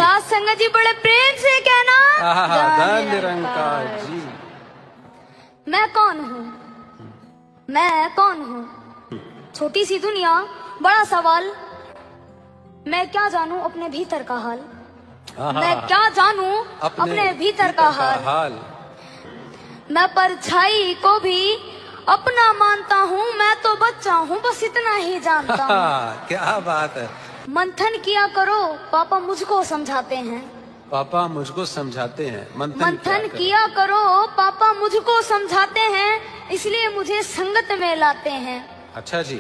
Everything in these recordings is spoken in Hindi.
साथ संगत जी बड़े प्रेम से कहना धन निरंकार जी। मैं कौन हूँ, मैं कौन हूँ, छोटी सी दुनिया बड़ा सवाल। मैं क्या जानूं अपने भीतर का हाल, मैं क्या जानूं अपने भीतर का हाल। मैं परछाई को भी अपना मानता हूँ, मैं तो बच्चा हूँ बस इतना ही जानता हूँ। क्या बात है। मंथन किया करो पापा मुझको समझाते हैं, पापा मुझको समझाते हैं। मंथन किया करो पापा मुझको समझाते हैं, इसलिए मुझे संगत में लाते हैं। अच्छा जी।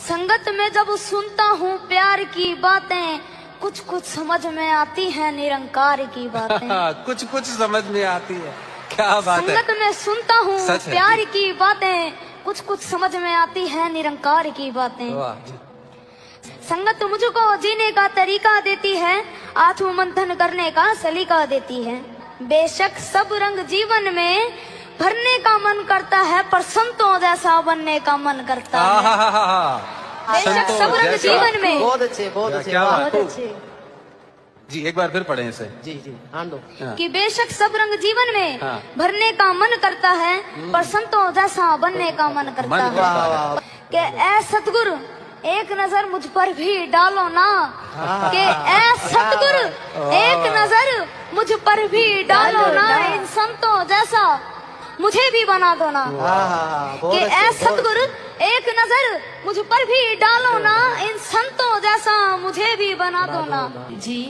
संगत में जब सुनता हूँ प्यार की बातें, कुछ कुछ समझ में आती है निरंकार की बातें। कुछ कुछ समझ में आती है, क्या बात है। संगत में सुनता हूँ प्यार की बातें, कुछ कुछ समझ में आती है निरंकार की बातें। संगत मुझको जीने का तरीका देती है, आत्म मंथन करने का सलीका देती है। बेशक सब रंग जीवन में भरने का मन करता है, पर संतों जैसा बनने का मन करता है। बेशक सब रंग जीवन में। बहुत अच्छे, बहुत अच्छे, बहुत अच्छे जी। एक बार फिर पढ़े इसे। जी जी, हाँ दो। कि बेशक सब रंग जीवन में भरने का मन करता है, पर संतों जैसा बनने का मन करता है। कि ऐ सतगुरु एक नजर मुझ पर भी डालो ना, कि ऐ सतगुरु एक नजर मुझ पर भी डालो ना, इन संतों जैसा मुझे भी बना दो ना। कि ऐ सतगुरु एक नजर मुझ पर भी डालो ना, इन संतों जैसा मुझे भी बना दो ना। जी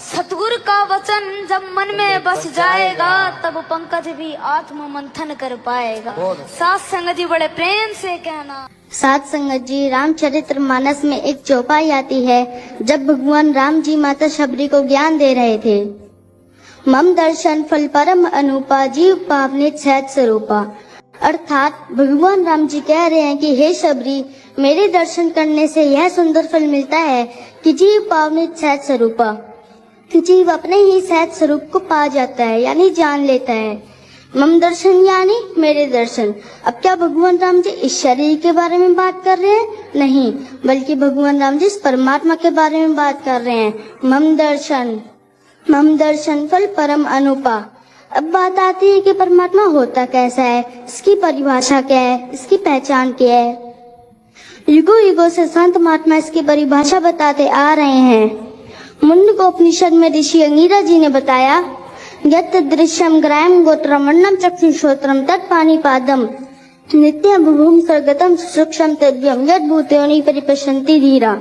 सतगुरु का वचन जब मन में बस जाएगा, तब पंकज भी आत्म मंथन कर पाएगा। साथ संगत जी बड़े प्रेम से कहना। साथ संगत जी, रामचरितमानस में एक चौपाई आती है, जब भगवान राम जी माता शबरी को ज्ञान दे रहे थे। मम दर्शन फल परम अनुपा, जीव पावनित सहज स्वरूपा। अर्थात भगवान राम जी कह रहे हैं कि हे शबरी, मेरे दर्शन करने से यह सुंदर फल मिलता है कि जीव पावनित सहज स्वरूपा, कि जीव अपने ही सहज स्वरूप को पा जाता है, यानी जान लेता है। मम दर्शन यानी मेरे दर्शन। अब क्या भगवान राम जी इस शरीर के बारे में बात कर रहे हैं? नहीं, बल्कि भगवान राम जी इस परमात्मा के बारे में बात कर रहे हैं। मम दर्शन फल परम अनुपा। अब बात आती है कि परमात्मा होता कैसा है, इसकी परिभाषा क्या है, इसकी पहचान क्या है। युगों युगों से संत महात्मा इसकी परिभाषा बताते आ रहे हैं। मुंडकोपनिषद में ऋषि अंगिरा जी ने बताया, यत् दृश्यम ग्राम गोत्रम वर्णम चक्षुश्रोत्रम तत्पाणिपादम नित्यं भूम सर्गतम सूक्ष्म तद्यम यद भूतयोनि परिपश्यन्ति धीरा।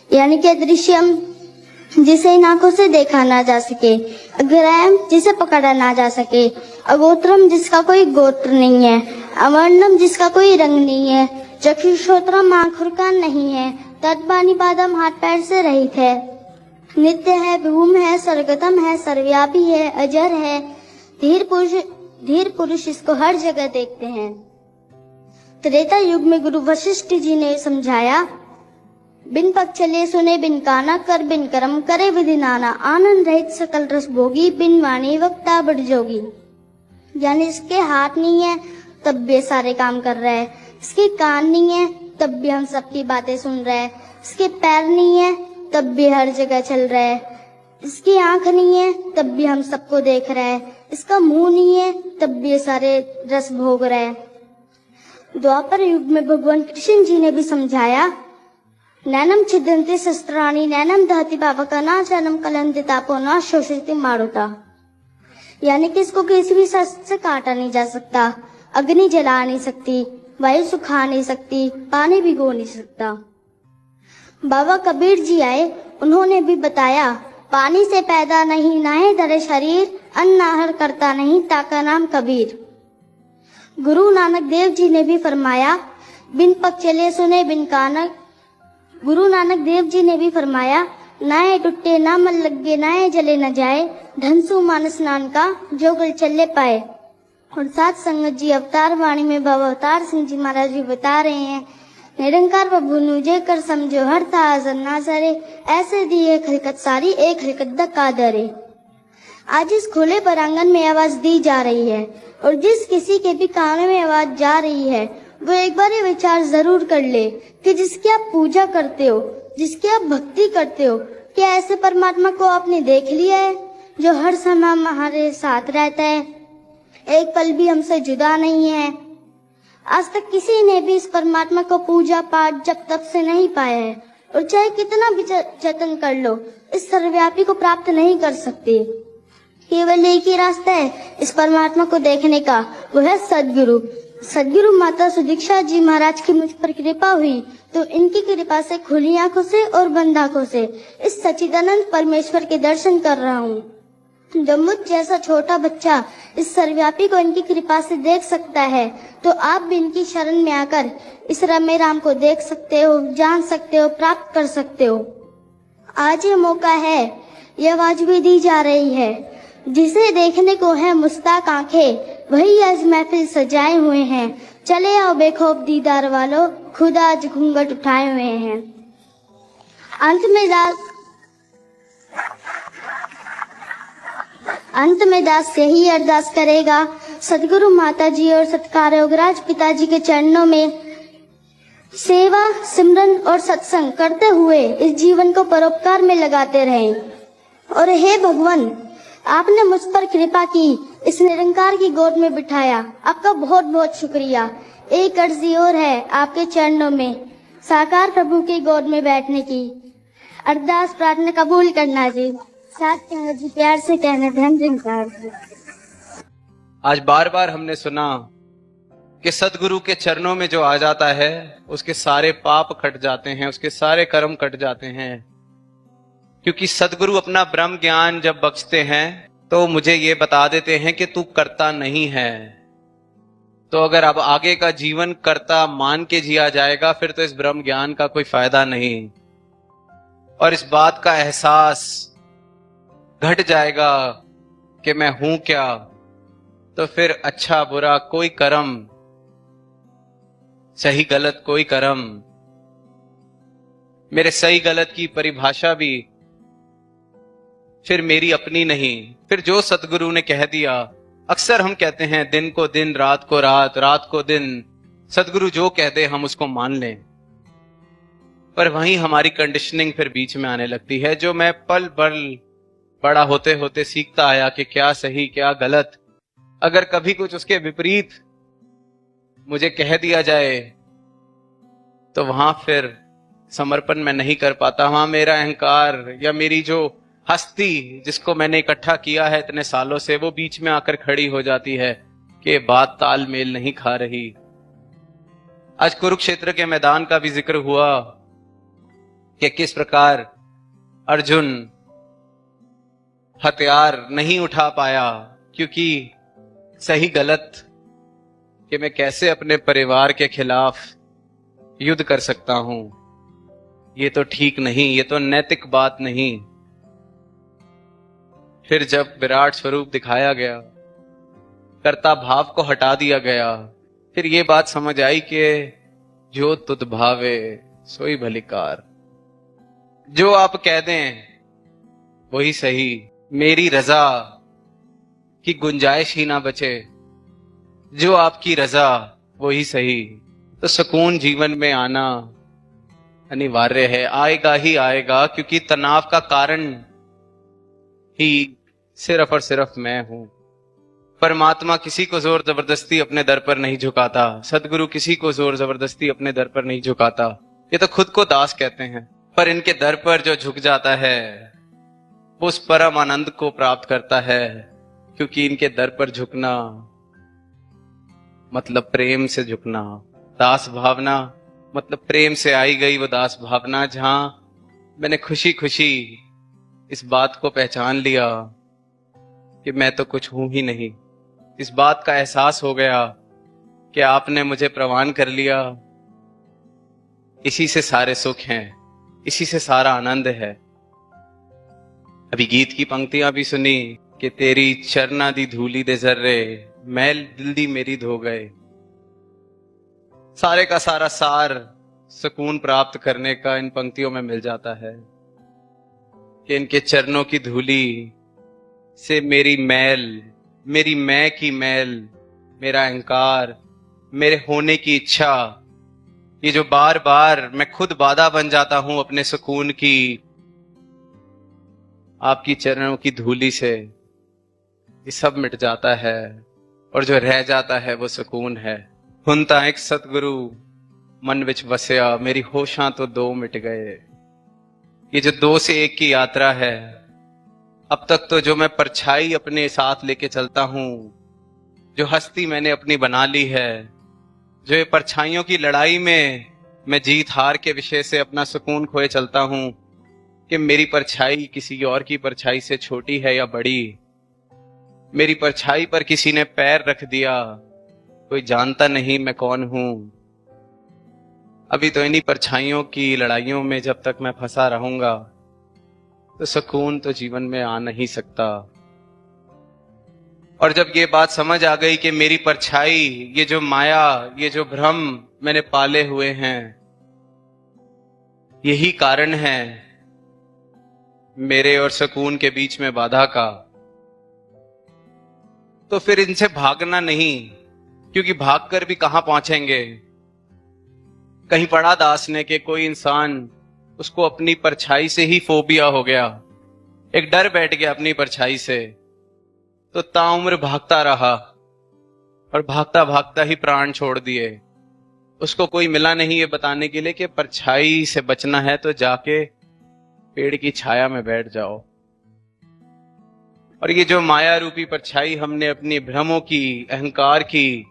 यानी कि दृश्यम जिसे इन आंखों से देखा ना जा सके, ग्राम जिसे पकड़ा ना जा सके, अगोत्रम जिसका कोई गोत्र नहीं है, अवर्णम जिसका कोई रंग नहीं है, चक्षुश्रोत्रम आंख और कान नहीं है, तत्पाणिपादम हाथ पैर से रहित है, नित्य है, भूम है, सर्वगतम है, सर्वव्यापी है, अजर है, धीर पुरुष इसको हर जगह देखते हैं। त्रेता युग में गुरु वशिष्ठ जी ने समझाया, बिन पग चले सुने बिन काना, कर बिन कर्म करे विधि नाना, आनंद रहित सकल रस भोगी, बिन वाणी वक्ता बड़ जोगी। यानी इसके हाथ नहीं है तब भी ये सारे काम कर रहा है, इसके कान नहीं है तब भी हम सबकी बातें सुन रहा है, इसके पैर नहीं है तब भी हर जगह चल रहा है, इसकी आंख नहीं है तब भी हम सबको देख रहा है, इसका मुंह नहीं है तब भी ये सारे रस भोग रहा है। द्वापर युग में भगवान कृष्ण जी ने भी समझाया, नैनम छिदन्ति शस्त्राणि नैनम दहति पावका न चैनम कलंति तापो न शोषयति मारुता। यानी कि इसको किसी भी शस्त्र से काटा नहीं जा सकता, अग्नि जला नहीं सकती, वायु सुखा नहीं सकती, पानी भिगो नहीं सकता। बाबा कबीर जी आए, उन्होंने भी बताया, पानी से पैदा नहीं नाहे धरे शरीर, अन्न आहर करता नहीं ताका नाम कबीर। गुरु नानक देव जी ने भी फरमाया, बिन पग चले सुने बिन कानक। गुरु नानक देव जी ने भी फरमाया, नाए टुट्टे ना मन लगे नाए जले न जाए, धनसु मानस नान का जो गल चले पाए। और साथ संगत जी अवतार वाणी में बाबा अवतार सिंह जी महाराज भी बता रहे हैं, निरंकार प्रभु नुजे कर समझो हर था हाजर ना सरे, ऐसे दी एक हरकत सारी एक हरकत द कादरे। आज इस खुले परांगण में आवाज दी जा रही है, और जिस किसी के भी कानों में आवाज जा रही है वो एक बार ये विचार जरूर कर ले कि जिसकी आप पूजा करते हो, जिसकी आप भक्ति करते हो, क्या ऐसे परमात्मा को आपने देख लिया है जो हर समय हमारे साथ रहता है, एक पल भी हमसे जुदा नहीं है? आज तक किसी ने भी इस परमात्मा को पूजा पाठ जब तक से नहीं पाया है, और चाहे कितना भी जतन कर लो, इस सर्वव्यापी को प्राप्त नहीं कर सकते। केवल एक ही रास्ता है इस परमात्मा को देखने का, वो है सदगुरु। सदगुरु माता सुदीक्षा जी महाराज की मुझ पर कृपा हुई तो इनकी कृपा से खुली आंखों से और बंद आंखों से इस सच्चिदानंद परमेश्वर के दर्शन कर रहा हूँ। जब मुझ जैसा छोटा बच्चा इस सर्वव्यापी को इनकी कृपा से देख सकता है, तो आप भी इनकी शरण में आकर इस रमे राम को देख सकते हो, जान सकते हो, प्राप्त कर सकते हो। आज ये मौका है, ये आवाज भी दी जा रही है, जिसे देखने को है मुस्ताक आंखें, वही आज महफिल सजाए हुए हैं। चले आओ बेखौफ दीदार वालों, खुदा आज घूंघट उठाए हुए हैं। अंत में दास यही अरदास करेगा, सदगुरु माता जी और सत्कार योगराज पिताजी के चरणों में सेवा, सिमरन और सत्संग करते हुए इस जीवन को परोपकार में लगाते रहें। और हे भगवान, आपने मुझ पर कृपा की, इस निरंकार की गोद में बिठाया, आपका बहुत बहुत शुक्रिया। एक अर्जी और है आपके चरणों में, साकार प्रभु की गोद में बैठने की। अरदास प्रार्थना कबूल करना जी। साथ कहना जी, प्यार से कहना धन। आज बार बार हमने सुना कि सदगुरु के चरणों में जो आ जाता है उसके सारे पाप कट जाते हैं, उसके सारे कर्म कट जाते हैं, क्योंकि सदगुरु अपना ब्रह्म ज्ञान जब बख्शते हैं तो मुझे ये बता देते हैं कि तू करता नहीं है। तो अगर अब आगे का जीवन कर्ता मान के जिया जाएगा, फिर तो इस ब्रह्म ज्ञान का कोई फायदा नहीं, और इस बात का एहसास घट जाएगा कि मैं हूं क्या। तो फिर अच्छा बुरा कोई कर्म, सही गलत कोई कर्म, मेरे सही गलत की परिभाषा भी फिर मेरी अपनी नहीं, फिर जो सतगुरु ने कह दिया। अक्सर हम कहते हैं दिन को दिन, रात को रात, रात को दिन, सतगुरु जो कह दे हम उसको मान लें। पर वहीं हमारी कंडीशनिंग फिर बीच में आने लगती है, जो मैं पल पल बड़ा होते होते सीखता आया कि क्या सही क्या गलत। अगर कभी कुछ उसके विपरीत मुझे कह दिया जाए तो वहां फिर समर्पण मैं नहीं कर पाता। वहां मेरा अहंकार या मेरी जो हस्ती जिसको मैंने इकट्ठा किया है इतने सालों से, वो बीच में आकर खड़ी हो जाती है कि बात तालमेल नहीं खा रही। आज कुरुक्षेत्र के मैदान का भी जिक्र हुआ कि किस प्रकार अर्जुन हथियार नहीं उठा पाया, क्योंकि सही गलत कि मैं कैसे अपने परिवार के खिलाफ युद्ध कर सकता हूं, ये तो ठीक नहीं, ये तो नैतिक बात नहीं। फिर जब विराट स्वरूप दिखाया गया, कर्ता भाव को हटा दिया गया, फिर ये बात समझ आई कि जो तुद भावे सोई भलिकार। जो आप कह दें वही सही, मेरी रजा की गुंजाइश ही ना बचे, जो आपकी रजा वही सही। तो सुकून जीवन में आना अनिवार्य है, आएगा ही आएगा, क्योंकि तनाव का कारण ही सिर्फ और सिर्फ मैं हूं। परमात्मा किसी को जोर जबरदस्ती अपने दर पर नहीं झुकाता, सदगुरु किसी को जोर जबरदस्ती अपने दर पर नहीं झुकाता, ये तो खुद को दास कहते हैं। पर इनके दर पर जो झुक जाता है वो उस परम आनंद को प्राप्त करता है, क्योंकि इनके दर पर झुकना मतलब प्रेम से झुकना। दास भावना मतलब प्रेम से आई गई वो दास भावना, जहां मैंने खुशी खुशी इस बात को पहचान लिया कि मैं तो कुछ हूं ही नहीं। इस बात का एहसास हो गया कि आपने मुझे प्रवान कर लिया। इसी से सारे सुख हैं, इसी से सारा आनंद है। अभी गीत की पंक्तियां भी सुनी कि तेरी चरना दी धूली दे जर्रे, मैल दिल दी मेरी धो गए। सारे का सारा सार सुकून प्राप्त करने का इन पंक्तियों में मिल जाता है कि इनके चरणों की धूली से मेरी मैल, मेरी मैं की मैल, मेरा अहंकार, मेरे होने की इच्छा, ये जो बार बार मैं खुद बाधा बन जाता हूं अपने सुकून की, आपकी चरणों की धूली से ये सब मिट जाता है और जो रह जाता है वो सुकून है। हुन तां एक सतगुरु मन विच वसिया, मेरी होशां तो दो मिट गए। ये जो दो से एक की यात्रा है, अब तक तो जो मैं परछाई अपने साथ लेके चलता हूं, जो हस्ती मैंने अपनी बना ली है, जो ये परछाइयों की लड़ाई में मैं जीत हार के विषय से अपना सुकून खोए चलता हूं कि मेरी परछाई किसी और की परछाई से छोटी है या बड़ी, मेरी परछाई पर किसी ने पैर रख दिया, कोई जानता नहीं मैं कौन हूं। अभी तो इन्हीं परछाइयों की लड़ाइयों में जब तक मैं फंसा रहूंगा तो सुकून तो जीवन में आ नहीं सकता। और जब ये बात समझ आ गई कि मेरी परछाई, ये जो माया, ये जो भ्रम मैंने पाले हुए हैं, यही कारण है मेरे और सुकून के बीच में बाधा का, तो फिर इनसे भागना नहीं, क्योंकि भागकर भी कहां पहुंचेंगे। कहीं पढ़ा दास ने कि कोई इंसान, उसको अपनी परछाई से ही फोबिया हो गया, एक डर बैठ गया अपनी परछाई से, तो ताउम्र भागता रहा और भागता भागता ही प्राण छोड़ दिए। उसको कोई मिला नहीं ये बताने के लिए कि परछाई से बचना है तो जाके पेड़ की छाया में बैठ जाओ। और ये जो माया रूपी परछाई हमने अपनी भ्रमों की, अहंकार की,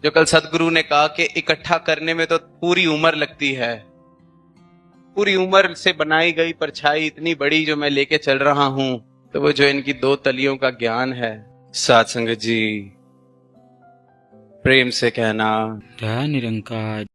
जो कल सदगुरु ने कहा कि इकट्ठा करने में तो पूरी उम्र लगती है, पूरी उम्र से बनाई गई परछाई इतनी बड़ी जो मैं लेके चल रहा हूं, तो वो जो इनकी दो तलियों का ज्ञान है। साध संगत जी, प्रेम से कहना जय निरंकार।